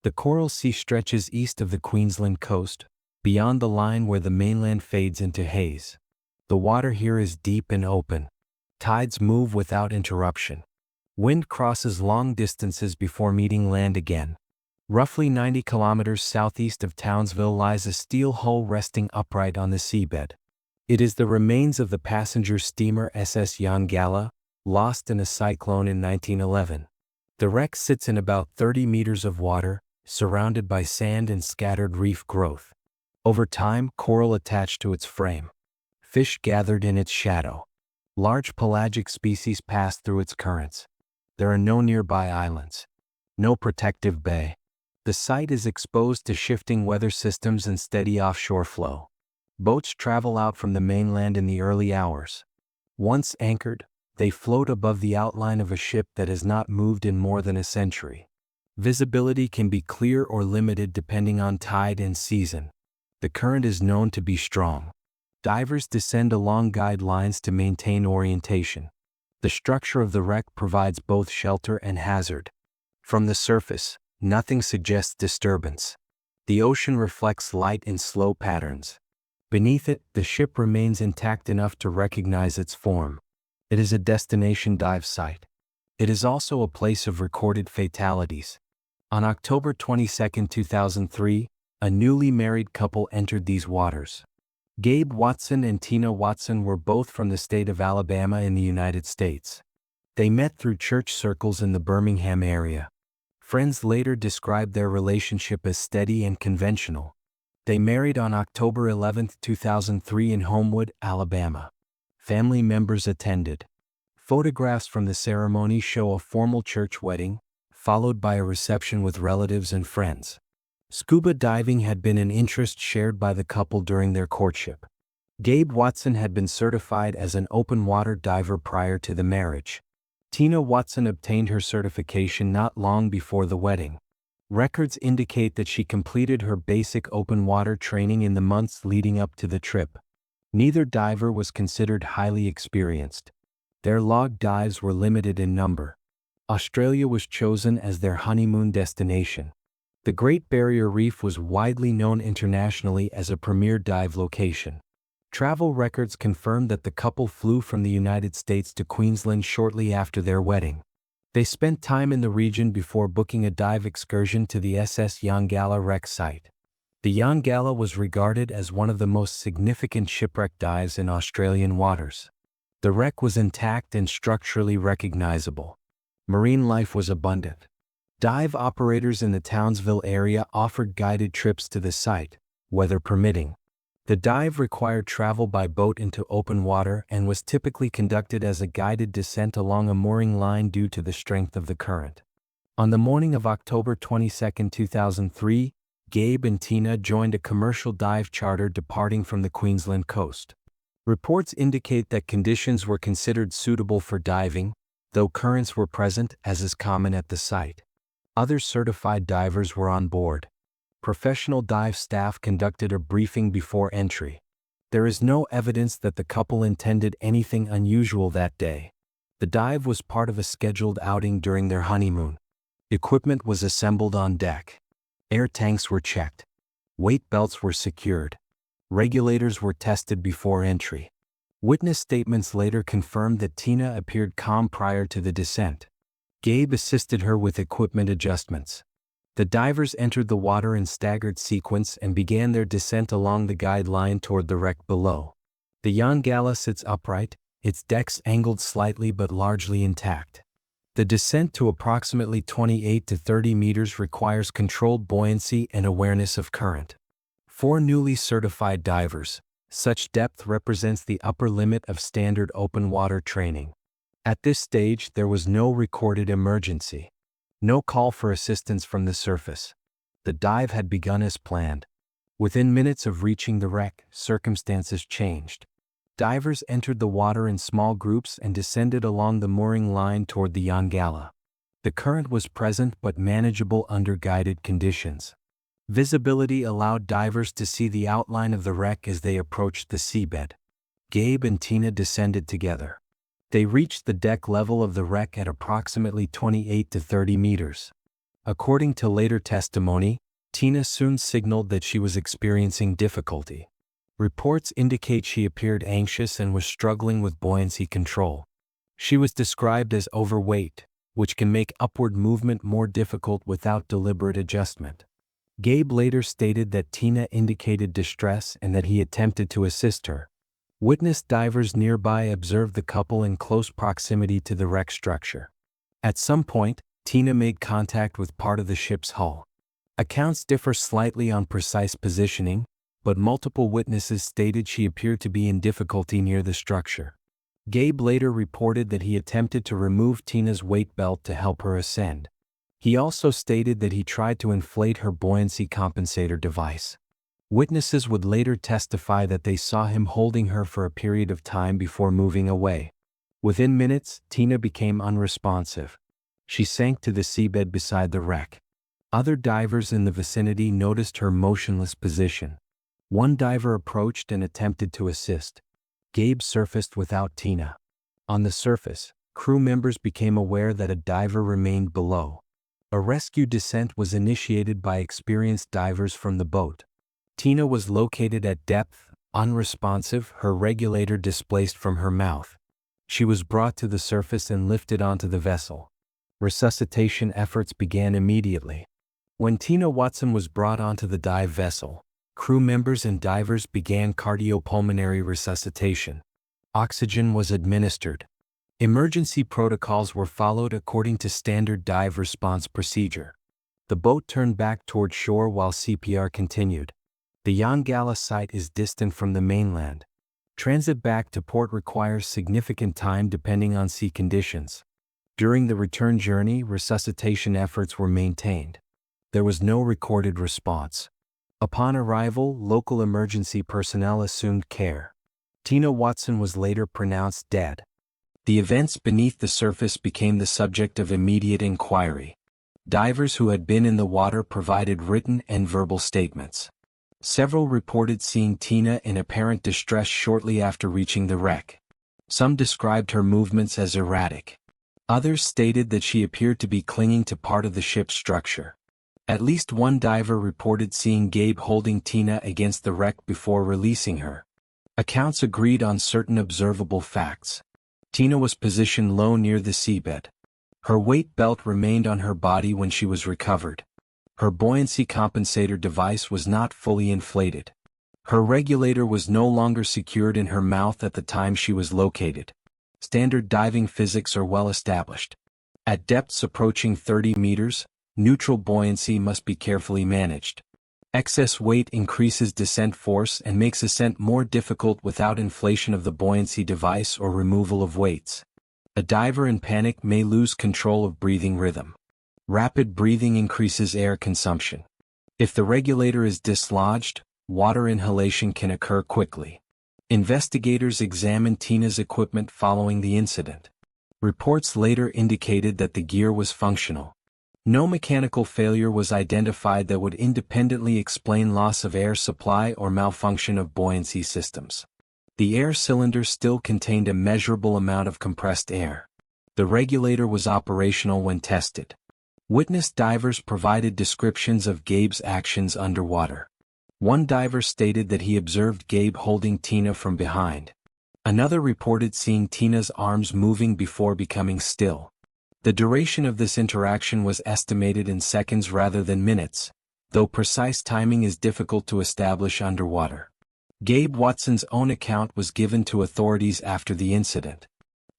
The Coral Sea stretches east of the Queensland coast, beyond the line where the mainland fades into haze. The water here is deep and open. Tides move without interruption. Wind crosses long distances before meeting land again. Roughly 90 kilometers southeast of Townsville lies a steel hull resting upright on the seabed. It is the remains of the passenger steamer SS Jan Gala, lost in a cyclone in 1911. The wreck sits in about 30 meters of water, surrounded by sand and scattered reef growth. Over time, coral attached to its frame. Fish gathered in its shadow. Large pelagic species pass through its currents. There are no nearby islands. No protective bay. The site is exposed to shifting weather systems and steady offshore flow. Boats travel out from the mainland in the early hours. Once anchored, they float above the outline of a ship that has not moved in more than a century. Visibility can be clear or limited depending on tide and season. The current is known to be strong. Divers descend along guide lines to maintain orientation. The structure of the wreck provides both shelter and hazard. From the surface, nothing suggests disturbance. The ocean reflects light in slow patterns. Beneath it, the ship remains intact enough to recognize its form. It is a destination dive site. It is also a place of recorded fatalities. On October 22, 2003, a newly married couple entered these waters. Gabe Watson and Tina Watson were both from the state of Alabama in the United States. They met through church circles in the Birmingham area. Friends later described their relationship as steady and conventional. They married on October 11, 2003 in Homewood, Alabama. Family members attended. Photographs from the ceremony show a formal church wedding, followed by a reception with relatives and friends. Scuba diving had been an interest shared by the couple during their courtship. Gabe Watson had been certified as an open-water diver prior to the marriage. Tina Watson obtained her certification not long before the wedding. Records indicate that she completed her basic open-water training in the months leading up to the trip. Neither diver was considered highly experienced. Their log dives were limited in number. Australia was chosen as their honeymoon destination. The Great Barrier Reef was widely known internationally as a premier dive location. Travel records confirmed that the couple flew from the United States to Queensland shortly after their wedding. They spent time in the region before booking a dive excursion to the SS Jan Gala wreck site. The Jan Gala was regarded as one of the most significant shipwreck dives in Australian waters. The wreck was intact and structurally recognizable. Marine life was abundant. Dive operators in the Townsville area offered guided trips to the site, weather permitting. The dive required travel by boat into open water and was typically conducted as a guided descent along a mooring line due to the strength of the current. On the morning of October 22, 2003, Gabe and Tina joined a commercial dive charter departing from the Queensland coast. Reports indicate that conditions were considered suitable for diving, though currents were present, as is common at the site. Other certified divers were on board. Professional dive staff conducted a briefing before entry. There is no evidence that the couple intended anything unusual that day. The dive was part of a scheduled outing during their honeymoon. Equipment was assembled on deck. Air tanks were checked. Weight belts were secured. Regulators were tested before entry. Witness statements later confirmed that Tina appeared calm prior to the descent. Gabe assisted her with equipment adjustments. The divers entered the water in staggered sequence and began their descent along the guide line toward the wreck below. The Jan Gala sits upright, its decks angled slightly but largely intact. The descent to approximately 28 to 30 meters requires controlled buoyancy and awareness of current. For newly certified divers, such depth represents the upper limit of standard open water training. At this stage, there was no recorded emergency. No call for assistance from the surface. The dive had begun as planned. Within minutes of reaching the wreck, circumstances changed. Divers entered the water in small groups and descended along the mooring line toward the Jan Gala. The current was present but manageable under guided conditions. Visibility allowed divers to see the outline of the wreck as they approached the seabed. Gabe and Tina descended together. They reached the deck level of the wreck at approximately 28 to 30 meters. According to later testimony, Tina soon signaled that she was experiencing difficulty. Reports indicate she appeared anxious and was struggling with buoyancy control. She was described as overweight, which can make upward movement more difficult without deliberate adjustment. Gabe later stated that Tina indicated distress and that he attempted to assist her. Witness divers nearby observed the couple in close proximity to the wreck structure. At some point, Tina made contact with part of the ship's hull. Accounts differ slightly on precise positioning, but multiple witnesses stated she appeared to be in difficulty near the structure. Gabe later reported that he attempted to remove Tina's weight belt to help her ascend. He also stated that he tried to inflate her buoyancy compensator device. Witnesses would later testify that they saw him holding her for a period of time before moving away. Within minutes, Tina became unresponsive. She sank to the seabed beside the wreck. Other divers in the vicinity noticed her motionless position. One diver approached and attempted to assist. Gabe surfaced without Tina. On the surface, crew members became aware that a diver remained below. A rescue descent was initiated by experienced divers from the boat. Tina was located at depth, unresponsive, her regulator displaced from her mouth. She was brought to the surface and lifted onto the vessel. Resuscitation efforts began immediately. When Tina Watson was brought onto the dive vessel, crew members and divers began cardiopulmonary resuscitation. Oxygen was administered. Emergency protocols were followed according to standard dive response procedure. The boat turned back toward shore while CPR continued. The Yongala site is distant from the mainland. Transit back to port requires significant time depending on sea conditions. During the return journey, resuscitation efforts were maintained. There was no recorded response. Upon arrival, local emergency personnel assumed care. Tina Watson was later pronounced dead. The events beneath the surface became the subject of immediate inquiry. Divers who had been in the water provided written and verbal statements. Several reported seeing Tina in apparent distress shortly after reaching the wreck. Some described her movements as erratic. Others stated that she appeared to be clinging to part of the ship's structure. At least one diver reported seeing Gabe holding Tina against the wreck before releasing her. Accounts agreed on certain observable facts. Tina was positioned low near the seabed. Her weight belt remained on her body when she was recovered. Her buoyancy compensator device was not fully inflated. Her regulator was no longer secured in her mouth at the time she was located. Standard diving physics are well established. At depths approaching 30 meters, neutral buoyancy must be carefully managed. Excess weight increases descent force and makes ascent more difficult without inflation of the buoyancy device or removal of weights. A diver in panic may lose control of breathing rhythm. Rapid breathing increases air consumption. If the regulator is dislodged, water inhalation can occur quickly. Investigators examined Tina's equipment following the incident. Reports later indicated that the gear was functional. No mechanical failure was identified that would independently explain loss of air supply or malfunction of buoyancy systems. The air cylinder still contained a measurable amount of compressed air. The regulator was operational when tested. Witness divers provided descriptions of Gabe's actions underwater. One diver stated that he observed Gabe holding Tina from behind. Another reported seeing Tina's arms moving before becoming still. The duration of this interaction was estimated in seconds rather than minutes, though precise timing is difficult to establish underwater. Gabe Watson's own account was given to authorities after the incident.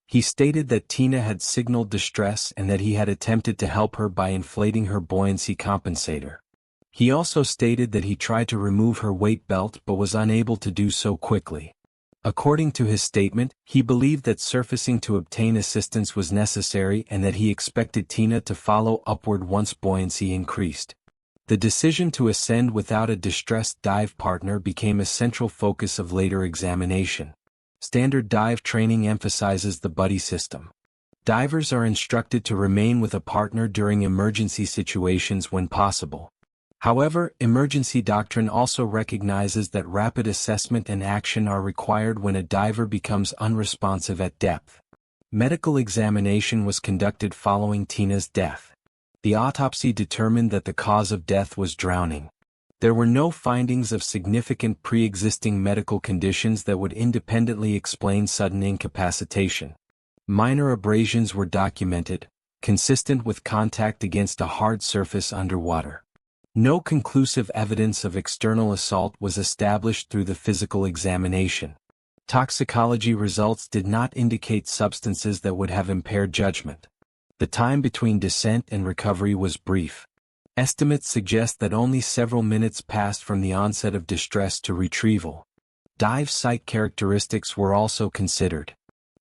He stated that Tina had signaled distress and that he had attempted to help her by inflating her buoyancy compensator. He also stated that he tried to remove her weight belt but was unable to do so quickly. According to his statement, he believed that surfacing to obtain assistance was necessary and that he expected Tina to follow upward once buoyancy increased. The decision to ascend without a distressed dive partner became a central focus of later examination. Standard dive training emphasizes the buddy system. Divers are instructed to remain with a partner during emergency situations when possible. However, emergency doctrine also recognizes that rapid assessment and action are required when a diver becomes unresponsive at depth. Medical examination was conducted following Tina's death. The autopsy determined that the cause of death was drowning. There were no findings of significant pre-existing medical conditions that would independently explain sudden incapacitation. Minor abrasions were documented, consistent with contact against a hard surface underwater. No conclusive evidence of external assault was established through the physical examination. Toxicology results did not indicate substances that would have impaired judgment. The time between descent and recovery was brief. Estimates suggest that only several minutes passed from the onset of distress to retrieval. Dive site characteristics were also considered.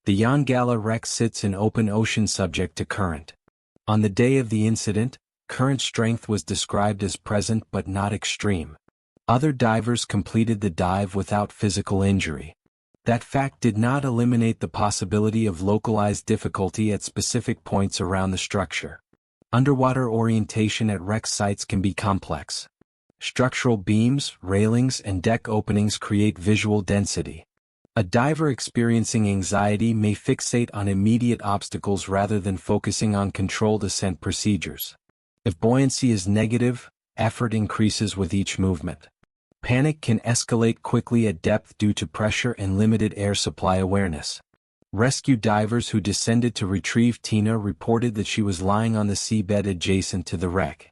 The Yongala wreck sits in open ocean subject to current. On the day of the incident, current strength was described as present but not extreme. Other divers completed the dive without physical injury. That fact did not eliminate the possibility of localized difficulty at specific points around the structure. Underwater orientation at wreck sites can be complex. Structural beams, railings, and deck openings create visual density. A diver experiencing anxiety may fixate on immediate obstacles rather than focusing on controlled ascent procedures. If buoyancy is negative, effort increases with each movement. Panic can escalate quickly at depth due to pressure and limited air supply awareness. Rescue divers who descended to retrieve Tina reported that she was lying on the seabed adjacent to the wreck.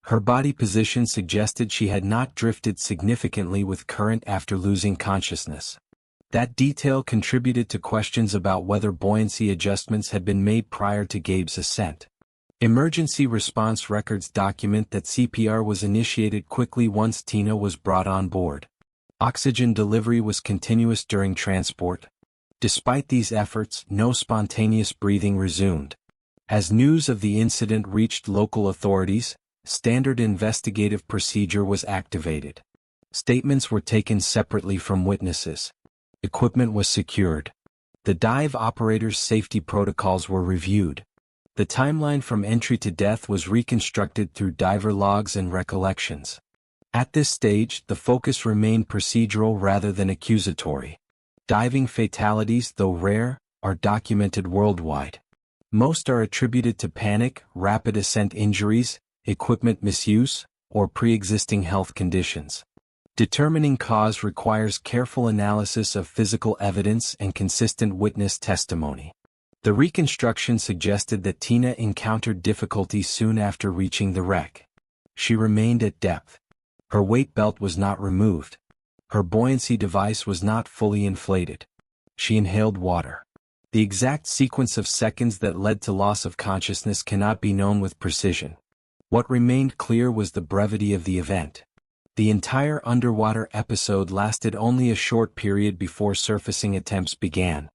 Her body position suggested she had not drifted significantly with current after losing consciousness. That detail contributed to questions about whether buoyancy adjustments had been made prior to Gabe's ascent. Emergency response records document that CPR was initiated quickly once Tina was brought on board. Oxygen delivery was continuous during transport. Despite these efforts, no spontaneous breathing resumed. As news of the incident reached local authorities, standard investigative procedure was activated. Statements were taken separately from witnesses. Equipment was secured. The dive operator's safety protocols were reviewed. The timeline from entry to death was reconstructed through diver logs and recollections. At this stage, the focus remained procedural rather than accusatory. Diving fatalities, though rare, are documented worldwide. Most are attributed to panic, rapid ascent injuries, equipment misuse, or pre-existing health conditions. Determining cause requires careful analysis of physical evidence and consistent witness testimony. The reconstruction suggested that Tina encountered difficulty soon after reaching the wreck. She remained at depth. Her weight belt was not removed. Her buoyancy device was not fully inflated. She inhaled water. The exact sequence of seconds that led to loss of consciousness cannot be known with precision. What remained clear was the brevity of the event. The entire underwater episode lasted only a short period before surfacing attempts began.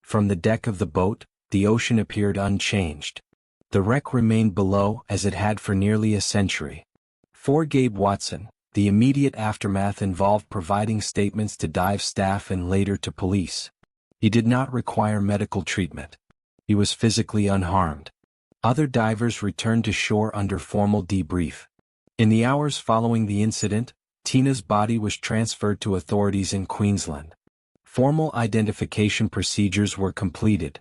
From the deck of the boat, the ocean appeared unchanged. The wreck remained below as it had for nearly a century. For Gabe Watson, the immediate aftermath involved providing statements to dive staff and later to police. He did not require medical treatment. He was physically unharmed. Other divers returned to shore under formal debrief. In the hours following the incident, Tina's body was transferred to authorities in Queensland. Formal identification procedures were completed.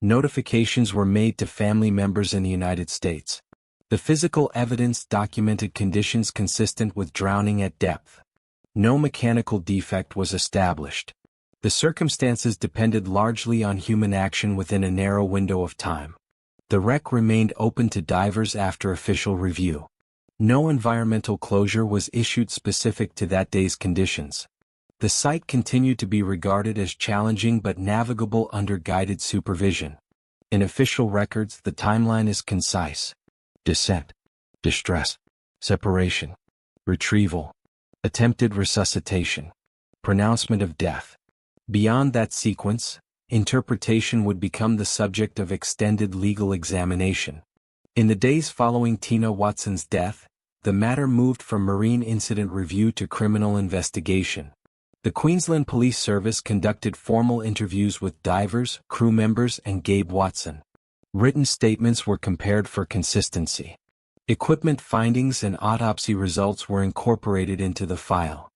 Notifications were made to family members in the United States. The physical evidence documented conditions consistent with drowning at depth. No mechanical defect was established. The circumstances depended largely on human action within a narrow window of time. The wreck remained open to divers after official review. No environmental closure was issued specific to that day's conditions. The site continued to be regarded as challenging but navigable under guided supervision. In official records, the timeline is concise. Descent, distress, separation, retrieval, attempted resuscitation, pronouncement of death. Beyond that sequence, interpretation would become the subject of extended legal examination. In the days following Tina Watson's death, the matter moved from marine incident review to criminal investigation. The Queensland Police Service conducted formal interviews with divers, crew members, and Gabe Watson. Written statements were compared for consistency. Equipment findings and autopsy results were incorporated into the file.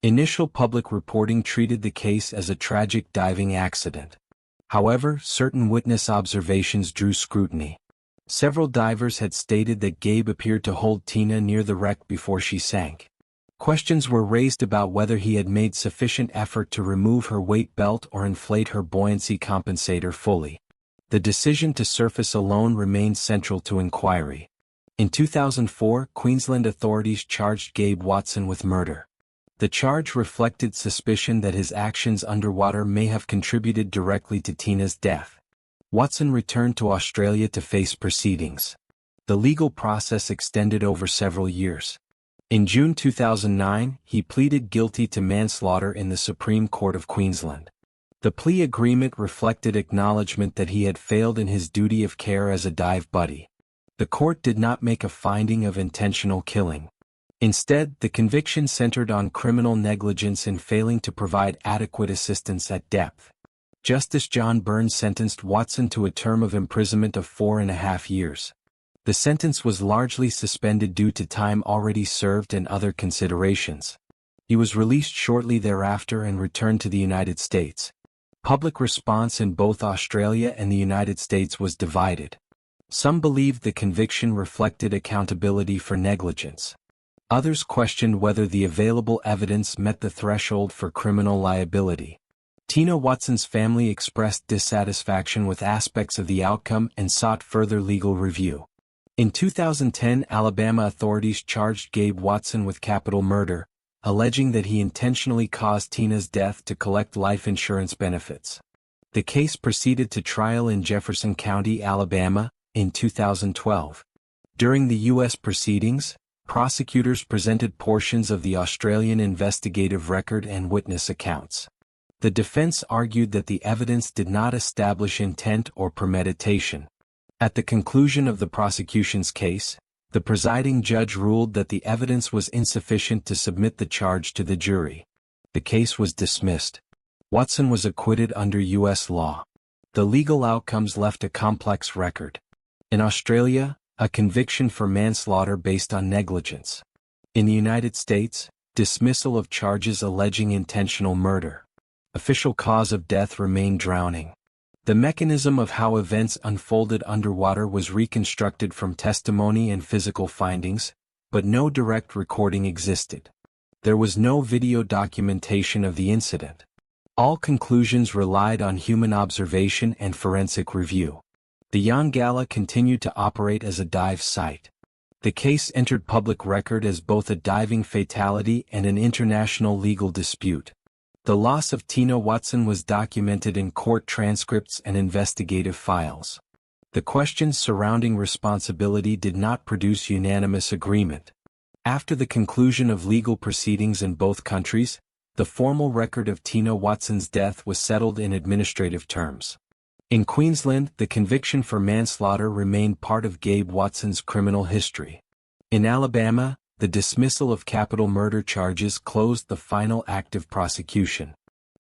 Initial public reporting treated the case as a tragic diving accident. However, certain witness observations drew scrutiny. Several divers had stated that Gabe appeared to hold Tina near the wreck before she sank. Questions were raised about whether he had made sufficient effort to remove her weight belt or inflate her buoyancy compensator fully. The decision to surface alone remained central to inquiry. In 2004, Queensland authorities charged Gabe Watson with murder. The charge reflected suspicion that his actions underwater may have contributed directly to Tina's death. Watson returned to Australia to face proceedings. The legal process extended over several years. In June 2009, he pleaded guilty to manslaughter in the Supreme Court of Queensland. The plea agreement reflected acknowledgement that he had failed in his duty of care as a dive buddy. The court did not make a finding of intentional killing. Instead, the conviction centered on criminal negligence in failing to provide adequate assistance at depth. Justice John Burns sentenced Watson to a term of imprisonment of 4.5 years. The sentence was largely suspended due to time already served and other considerations. He was released shortly thereafter and returned to the United States. Public response in both Australia and the United States was divided. Some believed the conviction reflected accountability for negligence. Others questioned whether the available evidence met the threshold for criminal liability. Tina Watson's family expressed dissatisfaction with aspects of the outcome and sought further legal review. In 2010, Alabama authorities charged Gabe Watson with capital murder, alleging that he intentionally caused Tina's death to collect life insurance benefits. The case proceeded to trial in Jefferson County, Alabama, in 2012. During the U.S. proceedings, prosecutors presented portions of the Australian investigative record and witness accounts. The defense argued that the evidence did not establish intent or premeditation. At the conclusion of the prosecution's case, the presiding judge ruled that the evidence was insufficient to submit the charge to the jury. The case was dismissed. Watson was acquitted under U.S. law. The legal outcomes left a complex record. In Australia, a conviction for manslaughter based on negligence. In the United States, dismissal of charges alleging intentional murder. Official cause of death remained drowning. The mechanism of how events unfolded underwater was reconstructed from testimony and physical findings, but no direct recording existed. There was no video documentation of the incident. All conclusions relied on human observation and forensic review. The Yongala continued to operate as a dive site. The case entered public record as both a diving fatality and an international legal dispute. The loss of Tina Watson was documented in court transcripts and investigative files. The questions surrounding responsibility did not produce unanimous agreement. After the conclusion of legal proceedings in both countries, the formal record of Tina Watson's death was settled in administrative terms. In Queensland, the conviction for manslaughter remained part of Gabe Watson's criminal history. In Alabama, the dismissal of capital murder charges closed the final active prosecution.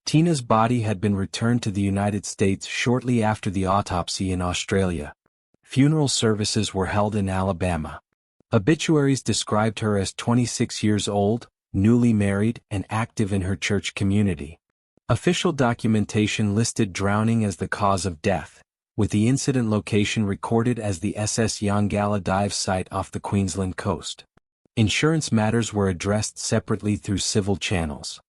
Tina's body had been returned to the United States shortly after the autopsy in Australia. Funeral services were held in Alabama. Obituaries described her as 26 years old, newly married, and active in her church community. Official documentation listed drowning as the cause of death, with the incident location recorded as the SS Yongala dive site off the Queensland coast. Insurance matters were addressed separately through civil channels.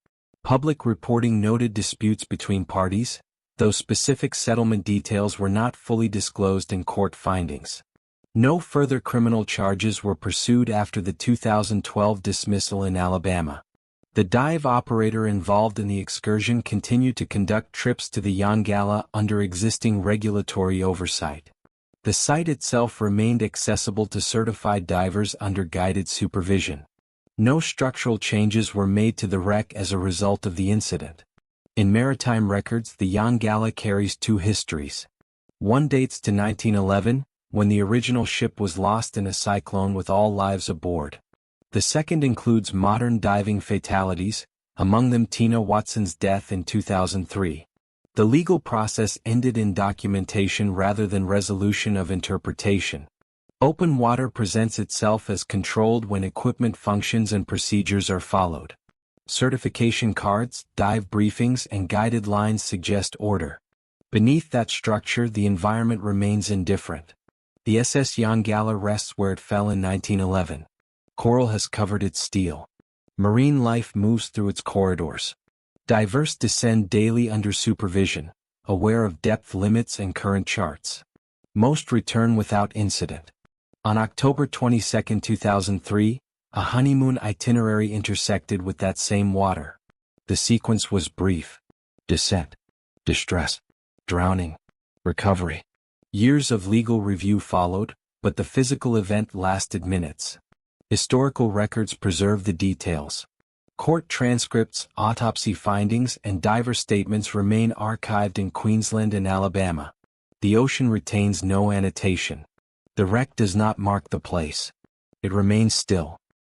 Public reporting noted disputes between parties, though specific settlement details were not fully disclosed in court findings. No further criminal charges were pursued after the 2012 dismissal in Alabama. The dive operator involved in the excursion continued to conduct trips to the Yongala under existing regulatory oversight. The site itself remained accessible to certified divers under guided supervision. No structural changes were made to the wreck as a result of the incident. In maritime records, the Yongala carries two histories. One dates to 1911, when the original ship was lost in a cyclone with all lives aboard. The second includes modern diving fatalities, among them Tina Watson's death in 2003. The legal process ended in documentation rather than resolution of interpretation. Open water presents itself as controlled when equipment functions and procedures are followed. Certification cards, dive briefings, and guided lines suggest order. Beneath that structure, the environment remains indifferent. The SS Yongala rests where it fell in 1911. Coral has covered its steel. Marine life moves through its corridors. Divers descend daily under supervision, aware of depth limits and current charts. Most return without incident. On October 22, 2003, a honeymoon itinerary intersected with that same water. The sequence was brief. Descent, distress, drowning, recovery. Years of legal review followed, but the physical event lasted minutes. Historical records preserve the details. Court transcripts, autopsy findings, and diver statements remain archived in Queensland and Alabama. The ocean retains no annotation. The wreck does not mark the place. It remains still,